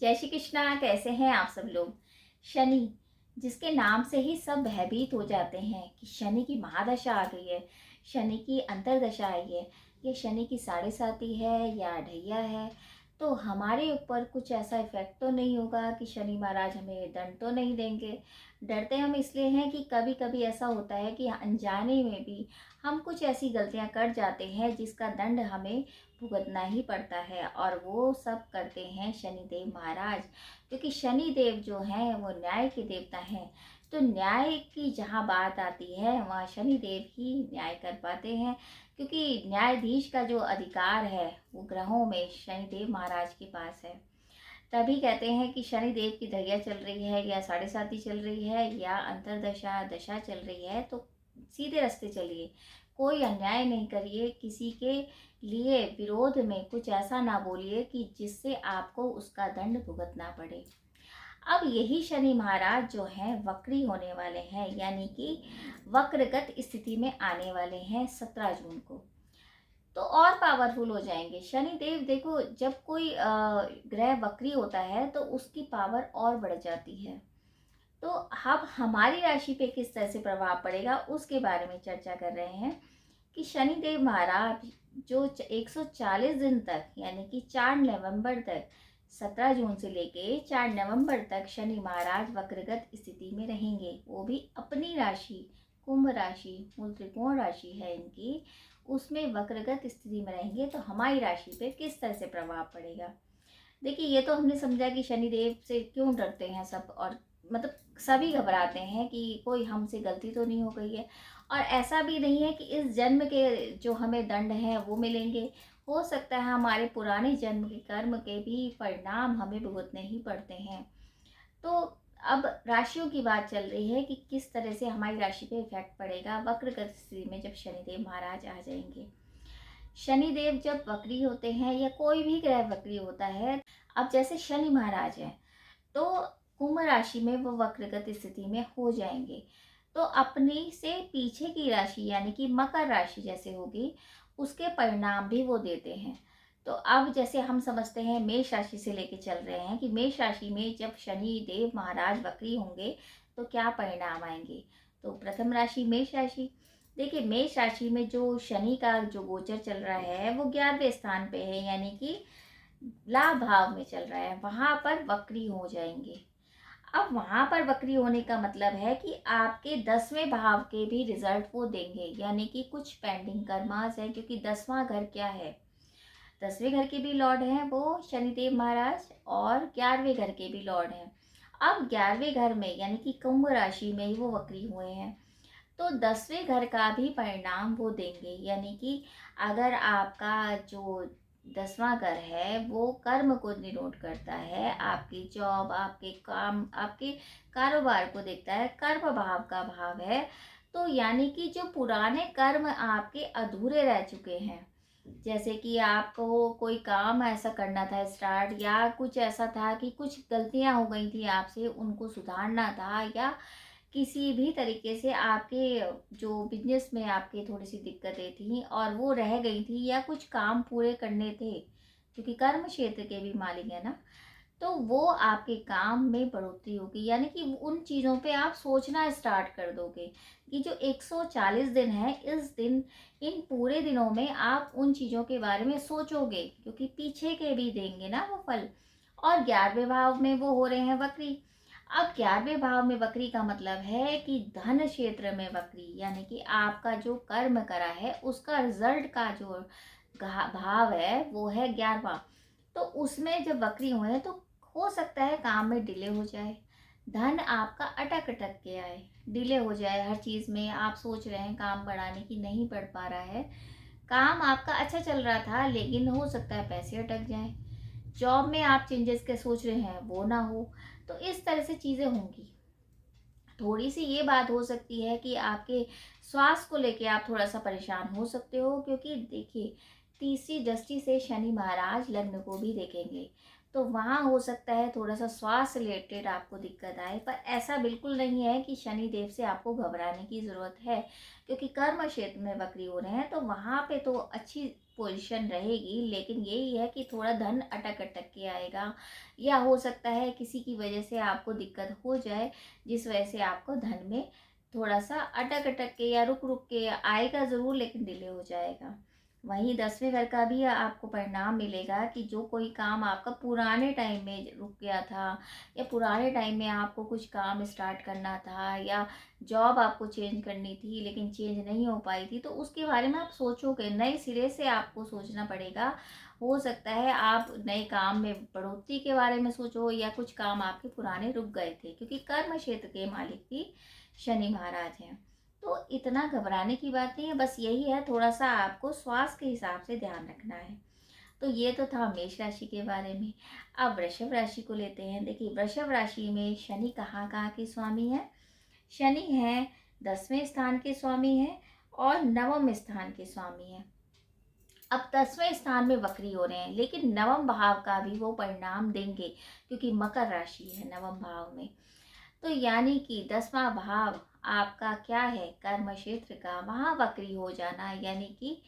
जय श्री कृष्णा। कैसे हैं आप सब लोग। शनि, जिसके नाम से ही सब भयभीत हो जाते हैं कि शनि की महादशा आ गई है, शनि की अंतरदशा आई है, ये शनि की साढ़े साती है या ढैया है, तो हमारे ऊपर कुछ ऐसा इफेक्ट तो नहीं होगा कि शनि महाराज हमें दंड तो नहीं देंगे। डरते हम इसलिए हैं कि कभी कभी ऐसा होता है कि अनजाने में भी हम कुछ ऐसी गलतियां कर जाते हैं जिसका दंड हमें भुगतना ही पड़ता है, और वो सब करते हैं शनिदेव महाराज। क्योंकि शनिदेव जो हैं वो न्याय के देवता हैं, तो न्याय की जहाँ बात आती है वहाँ शनिदेव ही न्याय कर पाते हैं। क्योंकि न्यायाधीश का जो अधिकार है वो ग्रहों में शनिदेव महाराज के पास है। तभी कहते हैं कि शनिदेव की ढैया चल रही है या साढ़े साती चल रही है या अंतरदशा दशा चल रही है, तो सीधे रास्ते चलिए, कोई अन्याय नहीं करिए, किसी के लिए विरोध में कुछ ऐसा ना बोलिए कि जिससे आपको उसका दंड भुगतना पड़े। अब यही शनि महाराज जो हैं वक्री होने वाले हैं, यानी कि वक्रगत स्थिति में आने वाले हैं 17 जून को, तो और पावरफुल हो जाएंगे शनिदेव। देखो, जब कोई ग्रह वक्री होता है तो उसकी पावर और बढ़ जाती है। तो अब हमारी राशि पे किस तरह से प्रभाव पड़ेगा उसके बारे में चर्चा कर रहे हैं कि शनिदेव महाराज जो 140 दिन तक, यानी कि 4 नवंबर तक, 17 जून से लेके 4 नवंबर तक शनि महाराज वक्रगत स्थिति में रहेंगे। वो भी अपनी राशि, कुंभ राशि, मूल त्रिकोण राशि है इनकी, उसमें वक्रगत स्थिति में रहेंगे। तो हमारी राशि पे किस तरह से प्रभाव पड़ेगा। देखिए, ये तो हमने समझा कि शनिदेव से क्यों डरते हैं सब, और मतलब सभी घबराते हैं कि कोई हमसे गलती तो नहीं हो गई है। और ऐसा भी नहीं है कि इस जन्म के जो हमें दंड हैं वो मिलेंगे, हो सकता है हमारे पुराने जन्म के कर्म के भी परिणाम हमें भुगतने ही पड़ते हैं। तो अब राशियों की बात चल रही है कि किस तरह से हमारी राशि पे इफेक्ट पड़ेगा वक्रगत स्थिति में जब शनिदेव महाराज आ जाएंगे। शनिदेव जब वक्री होते हैं या कोई भी ग्रह वक्री होता है, अब जैसे शनि महाराज है तो कुंभ राशि में वो वक्रगत स्थिति में हो जाएंगे, तो अपनी से पीछे की राशि यानी कि मकर राशि जैसे होगी उसके परिणाम भी वो देते हैं। तो अब जैसे हम समझते हैं मेष राशि से लेके चल रहे हैं कि मेष राशि में जब शनि देव महाराज वक्री होंगे तो क्या परिणाम आएंगे। तो प्रथम राशि मेष राशि। देखिए, मेष राशि में जो शनि का जो गोचर चल रहा है वो 11वें स्थान पे है, यानी कि लाभ भाव में चल रहा है, वहां पर वक्री हो जाएंगे। अब वहां पर वक्री होने का मतलब है कि आपके 10वें भाव के भी रिजल्ट वो देंगे, यानी कि कुछ पेंडिंग कर्मास है, क्योंकि 10वां घर क्या है, 10वें घर के भी लॉर्ड हैं वो शनिदेव महाराज, और 11वें घर के भी लॉर्ड हैं। अब 11वें घर में यानी कि कुंभ राशि में ही वो वक्री हुए हैं, तो 10वें घर का भी परिणाम वो देंगे। यानी कि अगर आपका जो 10वां घर है वो कर्म को डिनोट करता है, आपकी जॉब, आपके काम, आपके कारोबार को देखता है, कर्म भाव का भाव है, तो यानी कि जो पुराने कर्म आपके अधूरे रह चुके हैं, जैसे कि आपको कोई काम ऐसा करना था स्टार्ट, या कुछ ऐसा था कि कुछ गलतियां हो गई थी आपसे, उनको सुधारना था, या किसी भी तरीके से आपके जो बिजनेस में आपके थोड़ी सी दिक्कतें थी और वो रह गई थी, या कुछ काम पूरे करने थे, क्योंकि कर्म क्षेत्र के भी मालिक है ना, तो वो आपके काम में बढ़ोतरी होगी। यानी कि उन चीज़ों पे आप सोचना स्टार्ट कर दोगे कि जो 140 दिन है, इस दिन, इन पूरे दिनों में आप उन चीज़ों के बारे में सोचोगे, क्योंकि पीछे के भी देंगे ना वो फल। और 11वें भाव में वो हो रहे हैं वक्री। अब 11वें भाव में वक्री का मतलब है कि धन क्षेत्र में वक्री, यानी कि आपका जो कर्म करा है उसका रिजल्ट का जो भाव है वो है 11वां। तो उसमें जब वक्री हुए हैं तो हो सकता है काम में डिले हो जाए, धन आपका अटक अटक के आए, डिले हो जाए, हर चीज़ में आप सोच रहे हैं काम बढ़ाने की, नहीं बढ़ पा रहा है, काम आपका अच्छा चल रहा था लेकिन हो सकता है पैसे अटक जाएं, जॉब में आप चेंजेस के सोच रहे हैं वो ना हो। तो इस तरह से चीज़ें होंगी। थोड़ी सी ये बात हो सकती है कि आपके स्वास्थ्य को लेके आप थोड़ा सा परेशान हो सकते हो, क्योंकि देखिए, तीसरी दृष्टि से शनि महाराज लग्न को भी देखेंगे, तो वहाँ हो सकता है थोड़ा-सा स्वास्थ्य रिलेटेड आपको दिक्कत आए, पर ऐसा बिल्कुल नहीं है कि शनिदेव से आपको घबराने की ज़रूरत है, क्योंकि कर्म क्षेत्र में वक्री हो रहे हैं, तो वहाँ पे तो अच्छी पोजीशन रहेगी, लेकिन यही है कि थोड़ा धन अटक-अटक के आएगा, या हो सकता है किसी की वजह से आपको दिक्कत हो जाए, जिस वजह से आपको धन में थोड़ा-सा अटक-अटक के या रुक-रुक के आएगा ज़रूर, लेकिन डिले हो जाएगा। वहीं 10वें घर का भी आपको परिणाम मिलेगा कि जो कोई काम आपका पुराने टाइम में रुक गया था, या पुराने टाइम में आपको कुछ काम स्टार्ट करना था, या जॉब आपको चेंज करनी थी लेकिन चेंज नहीं हो पाई थी, तो उसके बारे में आप सोचोगे, नए सिरे से आपको सोचना पड़ेगा। हो सकता है आप नए काम में बढ़ोतरी के बारे में सोचो, या कुछ काम आपके पुराने रुक गए थे, क्योंकि कर्म क्षेत्र के मालिक भी शनि महाराज हैं। तो इतना घबराने की बात नहीं है, बस यही है थोड़ा-सा आपको स्वास्थ्य के हिसाब से ध्यान रखना है। तो ये तो था मेष राशि के बारे में। अब वृषभ राशि को लेते हैं। देखिए, वृषभ राशि में शनि कहाँ-कहाँ के स्वामी हैं? शनि हैं 10वें स्थान के स्वामी हैं और 9वें स्थान के स्वामी हैं। अब 10वें स्थान में वक्री हो रहे हैं, लेकिन नवम भाव का भी वो परिणाम देंगे, क्योंकि मकर राशि है नवम भाव में। तो यानी कि 10वां भाव आपका क्या है, कर्म क्षेत्र का, वहाँ वक्री हो जाना, यानी कि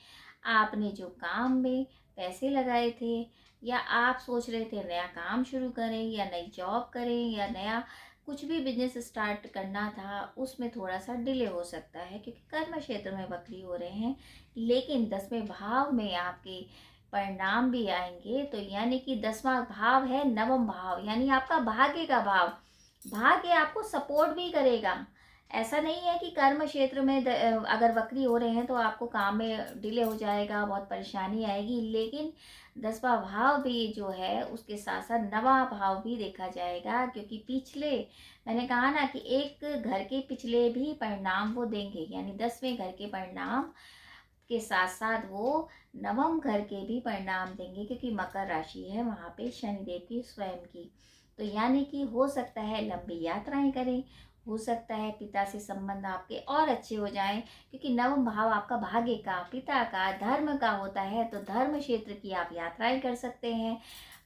आपने जो काम में पैसे लगाए थे, या आप सोच रहे थे नया काम शुरू करें, या नई जॉब करें, या नया कुछ भी बिजनेस स्टार्ट करना था, उसमें थोड़ा सा डिले हो सकता है, क्योंकि कर्म क्षेत्र में वक्री हो रहे हैं। लेकिन 10वें भाव में आपके परिणाम भी आएंगे, तो यानी कि 10वां भाव है नवम भाव, यानी आपका भाग्य का भाव। भाग्य आपको सपोर्ट भी करेगा। ऐसा नहीं है कि कर्म क्षेत्र में अगर वक्री हो रहे हैं तो आपको काम में डिले हो जाएगा, बहुत परेशानी आएगी, लेकिन 10वां भाव भी जो है उसके साथ साथ 9वां भाव भी देखा जाएगा, क्योंकि पिछले, मैंने कहा ना कि एक घर के पिछले भी परिणाम वो देंगे, यानी 10वें घर के परिणाम के साथ साथ वो नवम घर के भी परिणाम देंगे, क्योंकि मकर राशि है वहाँ पे शनिदेव की स्वयं की। तो यानी कि हो सकता है लंबी यात्राएं करें, हो सकता है पिता से संबंध आपके और अच्छे हो जाएं, क्योंकि नवम भाव आपका भाग्य का, पिता का, धर्म का होता है, तो धर्म क्षेत्र की आप यात्राएं कर सकते हैं।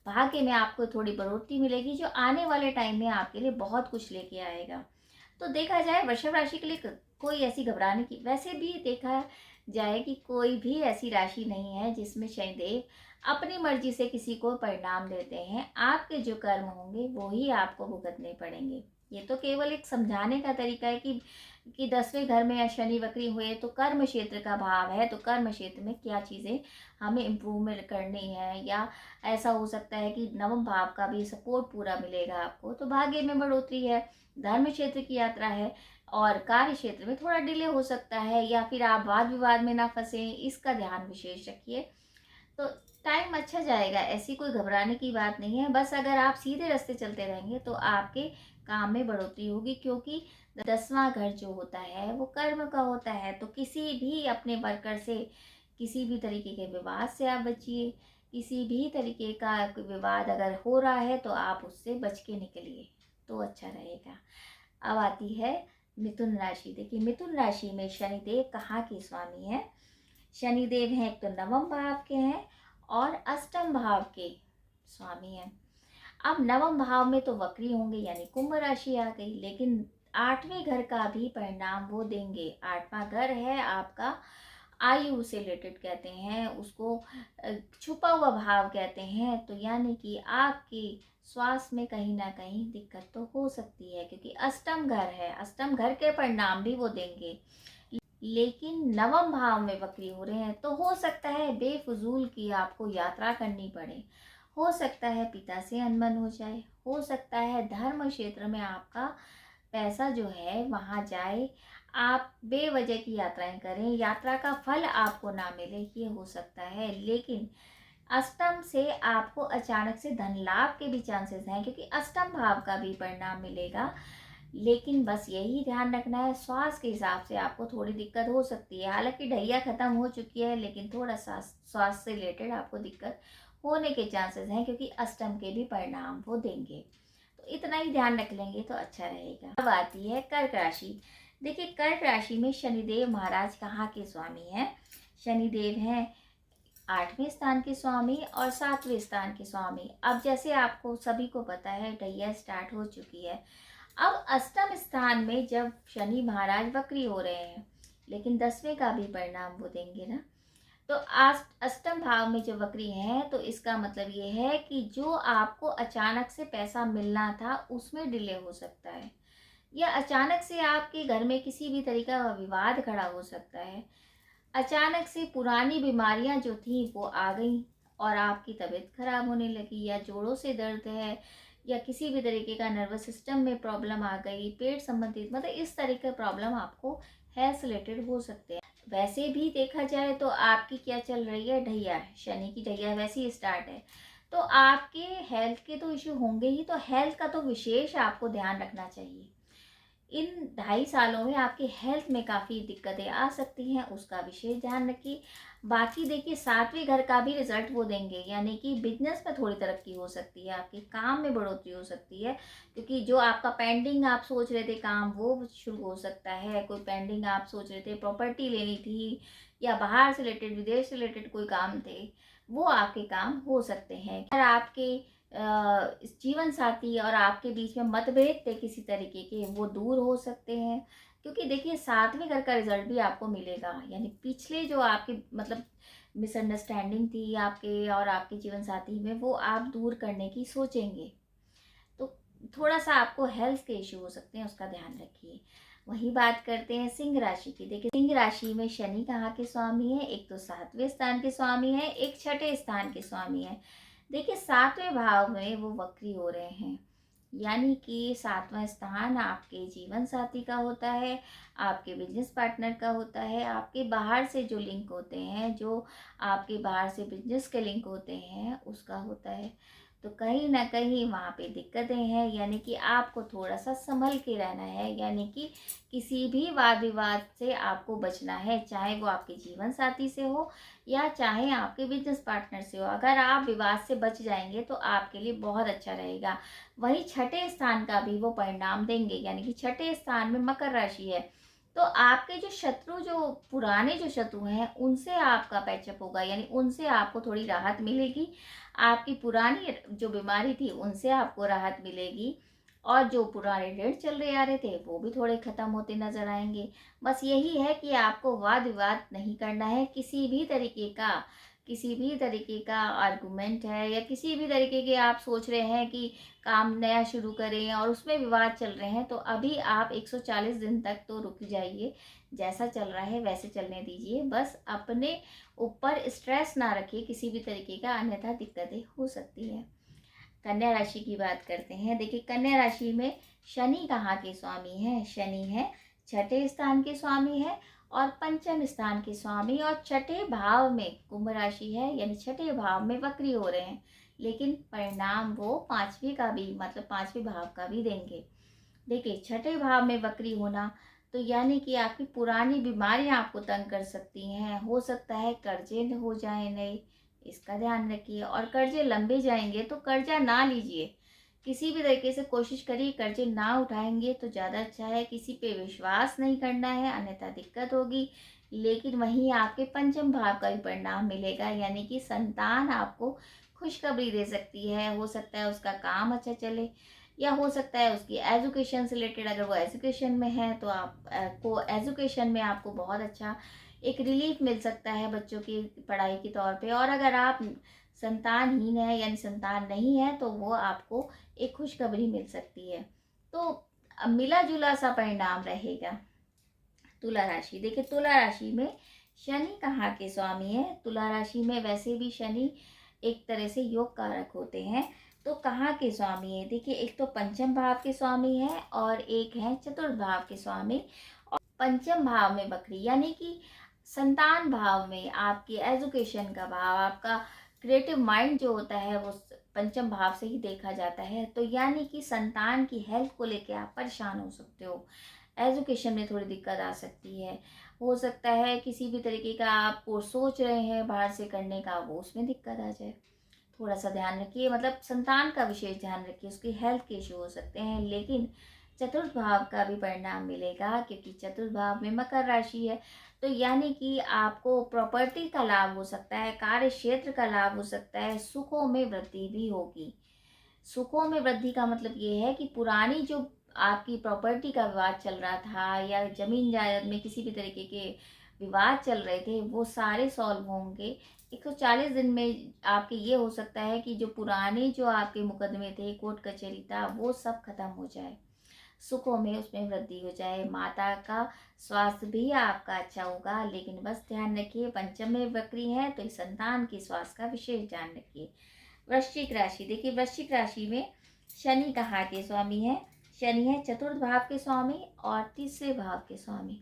भाग्य में आपको थोड़ी बढ़ोतरी मिलेगी, जो आने वाले टाइम में आपके लिए बहुत कुछ लेके आएगा। तो देखा जाए वृषभ राशि के लिए कोई ऐसी घबराने की, वैसे भी देखा जाए कि कोई भी ऐसी राशि नहीं है जिसमें शनिदेव अपनी मर्जी से किसी को परिणाम देते हैं। आपके जो कर्म होंगे वो ही आपको भुगतने पड़ेंगे। ये तो केवल एक समझाने का तरीका है कि 10वें घर में शनि वक्री हुए तो कर्म क्षेत्र का भाव है, तो कर्म क्षेत्र में क्या चीज़ें हमें इम्प्रूवमेंट करनी है, या ऐसा हो सकता है कि नवम भाव का भी सपोर्ट पूरा मिलेगा आपको, तो भाग्य में बढ़ोतरी है, धर्म क्षेत्र की यात्रा है, और कार्य क्षेत्र में थोड़ा डिले हो सकता है, या फिर आप वाद विवाद में ना फंसे, इसका ध्यान विशेष रखिए। तो टाइम अच्छा जाएगा, ऐसी कोई घबराने की बात नहीं है। बस अगर आप सीधे रास्ते चलते रहेंगे तो आपके काम में बढ़ोतरी होगी, क्योंकि 10वां घर जो होता है वो कर्म का होता है। तो किसी भी अपने वर्कर से किसी भी तरीके के विवाद से आप बचिए। किसी भी तरीके का विवाद अगर हो रहा है तो आप उससे बच के निकलिए, तो अच्छा रहेगा। अब आती है मिथुन राशि। देखिए, मिथुन राशि में शनिदेव कहाँ के स्वामी हैं? शनिदेव हैं एक तो नवम भाव के हैं और अष्टम भाव के स्वामी हैं। अब नवम भाव में तो वक्री होंगे, यानी कुंभ राशि आ गई, लेकिन 8वें घर का भी परिणाम वो देंगे। 8वां घर है आपका आयु से रिलेटेड, कहते हैं उसको छुपा हुआ भाव कहते हैं। तो यानी कि आपकी स्वास्थ्य में कहीं ना कहीं दिक्कत तो हो सकती है, क्योंकि अष्टम घर है, अष्टम घर के परिणाम भी वो देंगे। लेकिन नवम भाव में वक्री हो रहे हैं, तो हो सकता है बेफजूल की आपको यात्रा करनी पड़े, हो सकता है पिता से अनबन हो जाए, हो सकता है धर्म क्षेत्र में आपका पैसा जो है वहाँ जाए, आप बेवजह की यात्राएं करें, यात्रा का फल आपको ना मिले, ये हो सकता है। लेकिन अष्टम से आपको अचानक से धन लाभ के भी चांसेस हैं, क्योंकि अष्टम भाव का भी परिणाम मिलेगा। लेकिन बस यही ध्यान रखना है, स्वास्थ्य के हिसाब से आपको थोड़ी दिक्कत हो सकती है। हालांकि ढैया खत्म हो चुकी है, लेकिन थोड़ा सा स्वास्थ्य से रिलेटेड आपको दिक्कत होने के चांसेस हैं, क्योंकि अष्टम के भी परिणाम वो देंगे। तो इतना ही ध्यान रख लेंगे तो अच्छा रहेगा। अब आती है कर्क राशि। देखिए, कर्क राशि में शनिदेव महाराज कहाँ के स्वामी हैं? शनिदेव हैं 8वें स्थान के स्वामी और 7वें स्थान के स्वामी। अब जैसे आपको सभी को पता है ढैया स्टार्ट हो चुकी है। अब अष्टम स्थान में जब शनि महाराज वक्री हो रहे हैं, लेकिन 10वें का भी परिणाम वो देंगे ना। तो अष्टम भाव में जो वक्री है तो इसका मतलब ये है कि जो आपको अचानक से पैसा मिलना था उसमें डिले हो सकता है, या अचानक से आपके घर में किसी भी तरीका का विवाद खड़ा हो सकता है। अचानक से पुरानी बीमारियां जो थी वो आ गई और आपकी तबीयत खराब होने लगी, या जोड़ों से दर्द है, या किसी भी तरीके का नर्वस सिस्टम में प्रॉब्लम आ गई, पेट संबंधित, मतलब इस तरह के प्रॉब्लम आपको हेल्थ रिलेटेड हो सकते हैं। वैसे भी देखा जाए तो आपकी क्या चल रही है, ढैया है, शनि की ढैया वैसे ही स्टार्ट है। तो आपके हेल्थ के तो इश्यू होंगे ही, तो हेल्थ का तो विशेष आपको ध्यान रखना चाहिए। इन 2.5 सालों में आपकी हेल्थ में काफ़ी दिक्कतें आ सकती हैं, उसका विशेष ध्यान रखिए। बाकी देखिए 7वें घर का भी रिजल्ट वो देंगे, यानी कि बिजनेस में थोड़ी तरक्की हो सकती है, आपके काम में बढ़ोतरी हो सकती है, क्योंकि जो आपका पेंडिंग आप सोच रहे थे काम वो शुरू हो सकता है। कोई पेंडिंग आप सोच रहे थे, प्रॉपर्टी लेनी थी, या बाहर से रिलेटेड, विदेश से रिलेटेड कोई काम थे, वो आपके काम हो सकते हैं। अगर आपके जीवन साथी और आपके बीच में मतभेद थे किसी तरीके के, वो दूर हो सकते हैं, क्योंकि देखिए 7वें घर का रिजल्ट भी आपको मिलेगा। यानी पिछले जो आपके मतलब मिसअंडरस्टैंडिंग थी आपके और आपके जीवन साथी में, वो आप दूर करने की सोचेंगे। तो थोड़ा सा आपको हेल्थ के इश्यू हो सकते हैं, उसका ध्यान रखिए। वही बात करते हैं सिंह राशि की। देखिए सिंह राशि में शनि कहाँ के स्वामी है, एक तो 7वें स्थान के स्वामी है, एक 6ठे स्थान के स्वामी है। देखिए 7वें भाव में वो वक्री हो रहे हैं, यानी कि 7वां स्थान आपके जीवन साथी का होता है, आपके बिजनेस पार्टनर का होता है, आपके बाहर से जो लिंक होते हैं, जो आपके बाहर से बिजनेस के लिंक होते हैं, उसका होता है। तो कहीं ना कहीं वहाँ पे दिक्कतें हैं, यानी कि आपको थोड़ा सा संभल के रहना है, यानी कि किसी भी वाद विवाद से आपको बचना है, चाहे वो आपके जीवन साथी से हो या चाहे आपके बिजनेस पार्टनर से हो। अगर आप विवाद से बच जाएंगे तो आपके लिए बहुत अच्छा रहेगा। वही 6ठे स्थान का भी वो परिणाम देंगे, यानी कि 6ठे स्थान में मकर राशि है, तो आपके जो शत्रु, जो पुराने जो शत्रु हैं, उनसे आपका पैचअप होगा, यानी उनसे आपको थोड़ी राहत मिलेगी। आपकी पुरानी जो बीमारी थी उनसे आपको राहत मिलेगी, और जो पुराने ऋण चल रहे आ रहे थे वो भी थोड़े खत्म होते नजर आएंगे। बस यही है कि आपको वाद विवाद नहीं करना है, किसी भी तरीके का आर्गुमेंट है, या किसी भी तरीके के आप सोच रहे हैं कि काम नया शुरू करें और उसमें विवाद चल रहे हैं, तो अभी आप 140 दिन तक तो रुक जाइए, जैसा चल रहा है वैसे चलने दीजिए। बस अपने ऊपर स्ट्रेस ना रखिए किसी भी तरीके का, अन्यथा दिक्कतें हो सकती है। कन्या राशि की बात करते हैं। देखिए कन्या राशि में शनि कहाँ के स्वामी हैं, शनि है 6ठे स्थान के स्वामी है और पंचम स्थान के स्वामी, और 6ठे भाव में कुंभ राशि है, यानी 6ठे भाव में वक्री हो रहे हैं, लेकिन परिणाम वो 5वीं का भी, मतलब 5वें भाव का भी देंगे। देखिए 6ठे भाव में वक्री होना तो यानी कि आपकी पुरानी बीमारियां आपको तंग कर सकती हैं, हो सकता है कर्जे हो जाए नए, इसका ध्यान रखिए। और कर्जे लंबे जाएंगे तो कर्जा ना लीजिए, किसी भी तरीके से कोशिश करिए कर्जे ना उठाएंगे तो ज़्यादा अच्छा है। किसी पे विश्वास नहीं करना है, अन्यथा दिक्कत होगी। लेकिन वहीं आपके पंचम भाव का भी परिणाम मिलेगा, यानी कि संतान आपको खुशखबरी दे सकती है, हो सकता है उसका काम अच्छा चले, या हो सकता है उसकी एजुकेशन से रिलेटेड, अगर वो एजुकेशन में है तो आप को एजुकेशन में आपको बहुत अच्छा एक रिलीफ मिल सकता है बच्चों की पढ़ाई के तौर पे। और अगर आप संतानहीन है यानी संतान नहीं है तो वो आपको एक खुशखबरी मिल सकती है। तो मिला जुला सा परिणाम रहेगा। तुला राशि, देखिए तुला राशि में शनि कहाँ के स्वामी है, तुला राशि में वैसे भी शनि एक तरह से योग कारक होते हैं, तो कहाँ के स्वामी है, देखिए एक तो पंचम भाव के स्वामी है और एक है चतुर्थ भाव के स्वामी। और पंचम भाव में बकरी, यानी कि संतान भाव में आपकी एजुकेशन का भाव, आपका क्रिएटिव माइंड जो होता है वो पंचम भाव से ही देखा जाता है। तो यानी कि संतान की हेल्थ को लेके आप परेशान हो सकते हो, एजुकेशन में थोड़ी दिक्कत आ सकती है, हो सकता है किसी भी तरीके का आप कोर्स सोच रहे हैं बाहर से करने का, वो उसमें दिक्कत आ जाए। थोड़ा सा ध्यान रखिए, मतलब संतान का विशेष ध्यान रखिए, उसकी हेल्थ के इशू हो सकते हैं। लेकिन चतुर्थ भाव का भी परिणाम मिलेगा, क्योंकि चतुर्थ भाव में मकर राशि है। तो यानी कि आपको प्रॉपर्टी का लाभ हो सकता है, कार्य क्षेत्र का लाभ हो सकता है, सुखों में वृद्धि भी होगी। सुखों में वृद्धि का मतलब ये है कि पुरानी जो आपकी प्रॉपर्टी का विवाद चल रहा था या जमीन जायदाद में किसी भी तरीके के विवाद चल रहे थे, वो सारे सॉल्व होंगे। 140 दिन में आपके ये हो सकता है कि जो पुराने जो आपके मुकदमे थे, कोर्ट कचहरी था, वो सब खत्म हो जाए, सुखों में उसमें वृद्धि हो जाए। माता का स्वास्थ्य भी आपका अच्छा होगा, लेकिन बस ध्यान रखिए, पंचम में वक्री है तो इस संतान के स्वास्थ्य का विशेष ध्यान रखिए। वृश्चिक राशि, देखिए वृश्चिक राशि में शनि कहाँ के स्वामी है? शनि है चतुर्थ भाव के स्वामी और तीसरे भाव के स्वामी,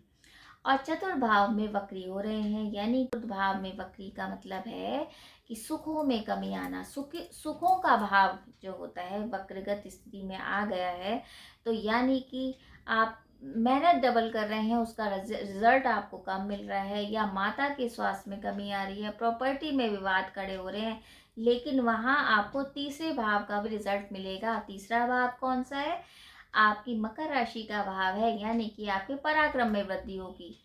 और चतुर्थ भाव में वक्री हो रहे हैं। यानी चतुर्थ भाव में वक्री का मतलब है कि सुखों में कमी आना। सुखों का भाव जो होता है वक्रगत स्थिति में आ गया है, तो यानी कि आप मेहनत डबल कर रहे हैं, उसका रिजल्ट आपको कम मिल रहा है, या माता के स्वास्थ्य में कमी आ रही है, प्रॉपर्टी में विवाद खड़े हो रहे हैं, लेकिन वहाँ आपको तीसरे भाव का भी रिजल्ट मिलेगा। तीसरा भाव कौन सा है? आपकी मकर राशि का भाव है, यानी कि आपके पराक्रम में वृद्धि होगी।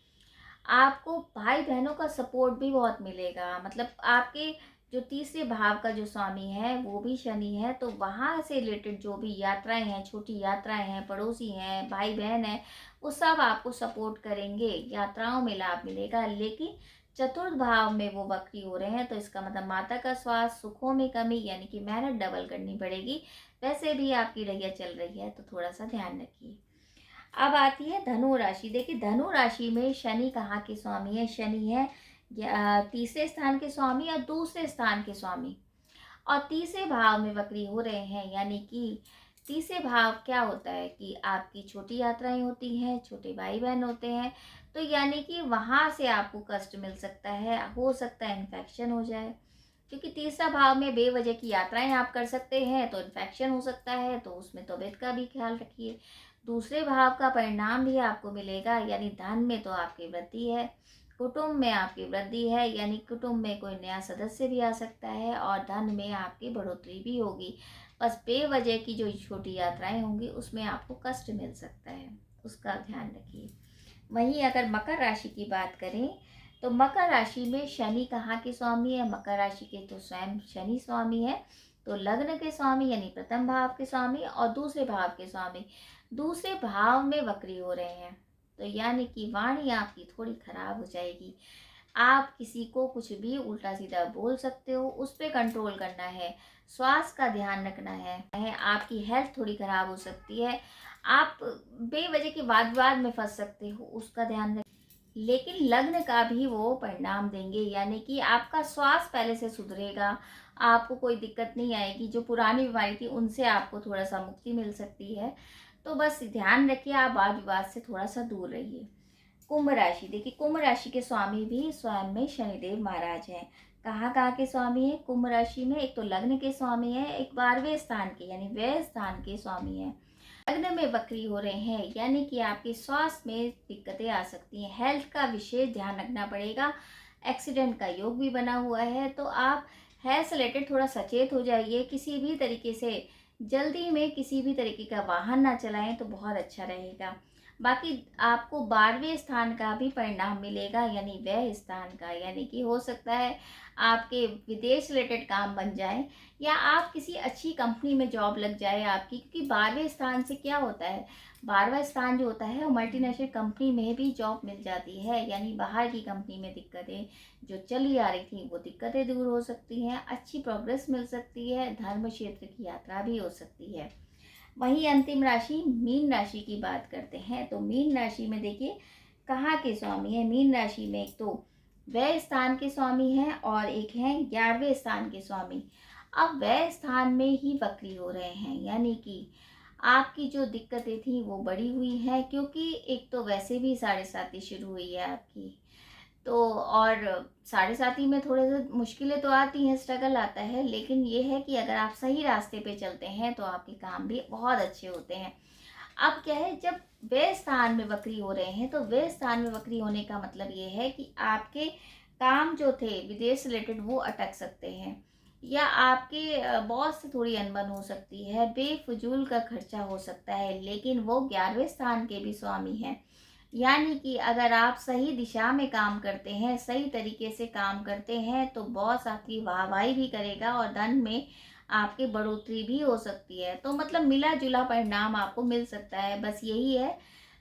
आपको भाई बहनों का सपोर्ट भी बहुत मिलेगा। मतलब आपके जो तीसरे भाव का जो स्वामी है वो भी शनि है, तो वहाँ से रिलेटेड जो भी यात्राएं हैं, छोटी यात्राएं हैं, पड़ोसी हैं, भाई बहन हैं, वो सब आपको सपोर्ट करेंगे, यात्राओं में लाभ मिलेगा। लेकिन चतुर्थ भाव में वो वक्री हो रहे हैं, तो इसका मतलब माता का स्वास्थ्य, सुखों में कमी, यानी कि मेहनत डबल करनी पड़ेगी। वैसे भी आपकी रैया चल रही है, तो थोड़ा सा ध्यान रखिए। अब आती है धनु राशि। देखिए धनु राशि में शनि कहाँ के स्वामी है? शनि है तीसरे स्थान के स्वामी और दूसरे स्थान के स्वामी, और तीसरे भाव में वक्री हो रहे हैं। यानी कि तीसरे भाव क्या होता है कि आपकी छोटी यात्राएं होती हैं, छोटे भाई बहन होते हैं, तो यानी कि वहाँ से आपको कष्ट मिल सकता है, हो सकता है इन्फेक्शन हो जाए, क्योंकि तीसरा भाव में बेवजह की यात्राएं आप कर सकते हैं, तो इन्फेक्शन हो सकता है, तो उसमें तबीयत का भी ख्याल रखिए। दूसरे भाव का परिणाम भी आपको मिलेगा, यानी धन में तो आपकी वृद्धि है, कुटुंब में आपकी वृद्धि है, यानी कुटुंब में कोई नया सदस्य भी आ सकता है, और धन में आपकी बढ़ोतरी भी होगी। बस बेवजह की जो छोटी यात्राएं होंगी उसमें आपको कष्ट मिल सकता है, उसका ध्यान रखिए। वहीं अगर मकर राशि की बात करें, तो मकर राशि में शनि कहाँ के स्वामी है? मकर राशि के तो स्वयं शनि स्वामी है, तो लग्न के स्वामी यानी प्रथम भाव के स्वामी और दूसरे भाव के स्वामी दूसरे भाव में वक्री हो रहे हैं, तो यानी कि वाणी आपकी थोड़ी खराब हो जाएगी। आप किसी को कुछ भी उल्टा सीधा बोल सकते हो, उस पर कंट्रोल करना है, स्वास्थ्य का ध्यान रखना है। आपकी हेल्थ थोड़ी खराब हो सकती है, आप बेवजह के वाद विवाद में फंस सकते हो, उसका ध्यान रखें। लेकिन लग्न का भी वो परिणाम देंगे, यानी कि आपका स्वास्थ्य पहले से सुधरेगा, आपको कोई दिक्कत नहीं आएगी। जो पुरानी बीमारी थी उनसे आपको थोड़ा सा मुक्ति मिल सकती है, तो बस ध्यान रखिए, आप वाद विवाद से थोड़ा सा दूर रहिए। कुंभ राशि, देखिए कुंभ राशि के स्वामी भी स्वयं में शनिदेव महाराज हैं। कहाँ कहाँ के स्वामी है कुंभ राशि में? एक तो लग्न के स्वामी है, एक 12वें स्थान के यानी व्यय स्थान के स्वामी है। लग्न में वक्री हो रहे हैं, यानी कि आपके स्वास्थ्य में दिक्कतें आ सकती हैं, हेल्थ का विशेष ध्यान रखना पड़ेगा। एक्सीडेंट का योग भी बना हुआ है, तो आप हेल्थ से रिलेटेड थोड़ा सचेत हो जाइए। किसी भी तरीके से जल्दी में किसी भी तरीके का वाहन ना चलाएं, तो बहुत अच्छा रहेगा। बाकी आपको 12वें स्थान का भी परिणाम मिलेगा, यानी व्यय स्थान का, यानी कि हो सकता है आपके विदेश रिलेटेड काम बन जाए, या आप किसी अच्छी कंपनी में जॉब लग जाए आपकी, क्योंकि 12वें स्थान से क्या होता है, 12वां स्थान जो होता है वो मल्टीनेशनल कंपनी में भी जॉब मिल जाती है, यानी बाहर की कंपनी में दिक्कतें जो चली आ रही थी वो दिक्कतें दूर हो सकती हैं, अच्छी प्रोग्रेस मिल सकती है, धर्म क्षेत्र की यात्रा भी हो सकती है। वहीं अंतिम राशि मीन राशि की बात करते हैं, तो मीन राशि में देखिए कहाँ के स्वामी है? मीन राशि में एक तो व्यय स्थान के स्वामी हैं और एक हैं 11वें स्थान के स्वामी। अब व्यय स्थान में ही वक्री हो रहे हैं, यानी कि आपकी जो दिक्कतें थी वो बढ़ी हुई हैं, क्योंकि एक तो वैसे भी साढ़े साती शुरू हुई है आपकी, तो और साढ़े साथी में थोड़े से मुश्किलें तो आती हैं, स्ट्रगल आता है, लेकिन ये है कि अगर आप सही रास्ते पे चलते हैं तो आपके काम भी बहुत अच्छे होते हैं। अब क्या है, जब वे स्थान में वक्री हो रहे हैं, तो वे स्थान में वक्री होने का मतलब ये है कि आपके काम जो थे विदेश रिलेटेड वो अटक सकते हैं, या आपके बॉस से थोड़ी अनबन हो सकती है, बेफजूल का खर्चा हो सकता है, लेकिन वो 11वें स्थान के भी स्वामी हैं। यानी कि अगर आप सही दिशा में काम करते हैं, सही तरीके से काम करते हैं, तो बॉस आपकी वाहवाही भी करेगा और धन में आपकी बढ़ोतरी भी हो सकती है। तो मतलब मिला-जुला परिणाम आपको मिल सकता है। बस यही है,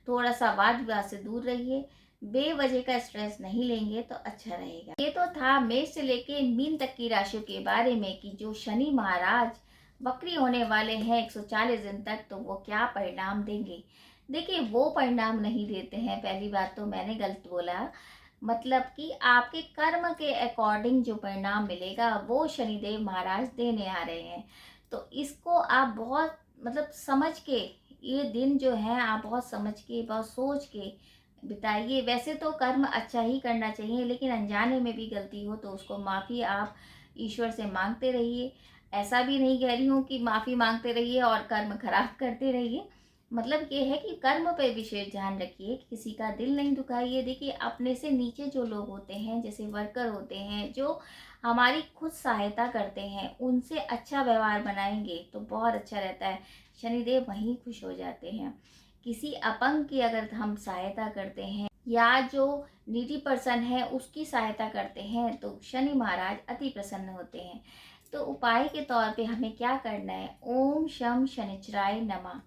थोड़ा-सा वाद-विवाद से दूर रहिए, बेवजह का स्ट्रेस नहीं लेंगे तो अच्छा रहेगा। ये तो था मेष से लेके मीन तक की राशियों के बारे में कि जो शनि महाराज वक्री होने वाले हैं 140 दिन तक, तो वो क्या परिणाम देंगे। देखिए, वो परिणाम नहीं देते हैं, पहली बात तो मैंने गलत बोला। मतलब कि आपके कर्म के अकॉर्डिंग जो परिणाम मिलेगा वो शनिदेव महाराज देने आ रहे हैं। तो इसको आप बहुत मतलब समझ के, ये दिन जो है आप बहुत समझ के, बहुत सोच के बिताइए। वैसे तो कर्म अच्छा ही करना चाहिए, लेकिन अनजाने में भी गलती हो तो उसको माफ़ी आप ईश्वर से मांगते रहिए। ऐसा भी नहीं कह रही हूँ कि माफ़ी मांगते रहिए और कर्म खराब करते रहिए। मतलब ये है कि कर्म पे विशेष ध्यान रखिए, किसी का दिल नहीं दुखाइए। देखिए, अपने से नीचे जो लोग होते हैं, जैसे वर्कर होते हैं, जो हमारी खुद सहायता करते हैं, उनसे अच्छा व्यवहार बनाएंगे तो बहुत अच्छा रहता है। शनिदेव वहीं खुश हो जाते हैं। किसी अपंग की अगर हम सहायता करते हैं या जो नीडी पर्सन है उसकी सहायता करते हैं, तो शनि महाराज अति प्रसन्न होते हैं। तो उपाय के तौर पे हमें क्या करना है, ओम शम शनिचराय नमः,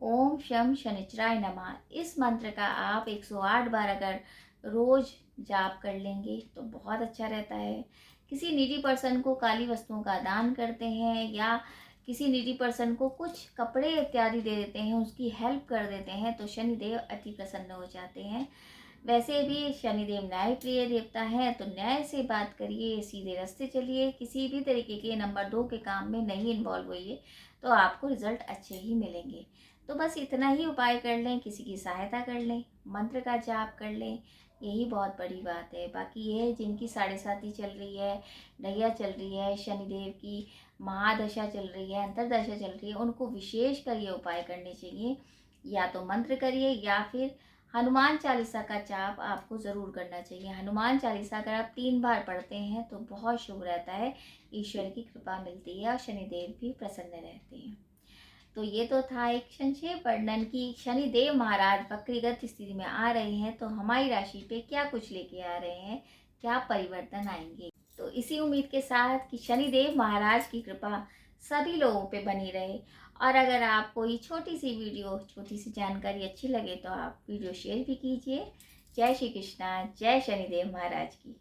ओम शम शनिचराय नमः, इस मंत्र का आप 108 बार अगर रोज जाप कर लेंगे तो बहुत अच्छा रहता है। किसी नीडी पर्सन को काली वस्तुओं का दान करते हैं या किसी नीडी पर्सन को कुछ कपड़े इत्यादि दे देते हैं, उसकी हेल्प कर देते हैं, तो शनिदेव अति प्रसन्न हो जाते हैं। वैसे भी शनिदेव न्याय प्रिय देवता है, तो न्याय से बात करिए, सीधे रास्ते चलिए, किसी भी तरीके के नंबर 2 के काम में नहीं इन्वॉल्व होइए, तो आपको रिजल्ट अच्छे ही मिलेंगे। तो बस इतना ही उपाय कर लें, किसी की सहायता कर लें, मंत्र का जाप कर लें, यही बहुत बड़ी बात है। बाकी ये जिनकी साढ़े साती चल रही है, ढैया चल रही है, शनिदेव की महादशा चल रही है, अंतरदशा चल रही है, उनको विशेष कर ये उपाय करने चाहिए। या तो मंत्र करिए या फिर हनुमान चालीसा का जाप आपको ज़रूर करना चाहिए। हनुमान चालीसा अगर आप 3 बार पढ़ते हैं तो बहुत शुभ रहता है, ईश्वर की कृपा मिलती है और शनिदेव भी प्रसन्न रहते हैं। तो ये तो था एक संक्षेप वर्णन कि शनिदेव महाराज वक्रीगत स्थिति में आ रहे हैं, तो हमारी राशि पे क्या कुछ लेके आ रहे हैं, क्या परिवर्तन आएंगे। तो इसी उम्मीद के साथ कि शनिदेव महाराज की कृपा सभी लोगों पे बनी रहे। और अगर आपको ये छोटी सी वीडियो, छोटी सी जानकारी अच्छी लगे तो आप वीडियो शेयर भी कीजिए। जय श्री कृष्णा, जय शनिदेव महाराज की।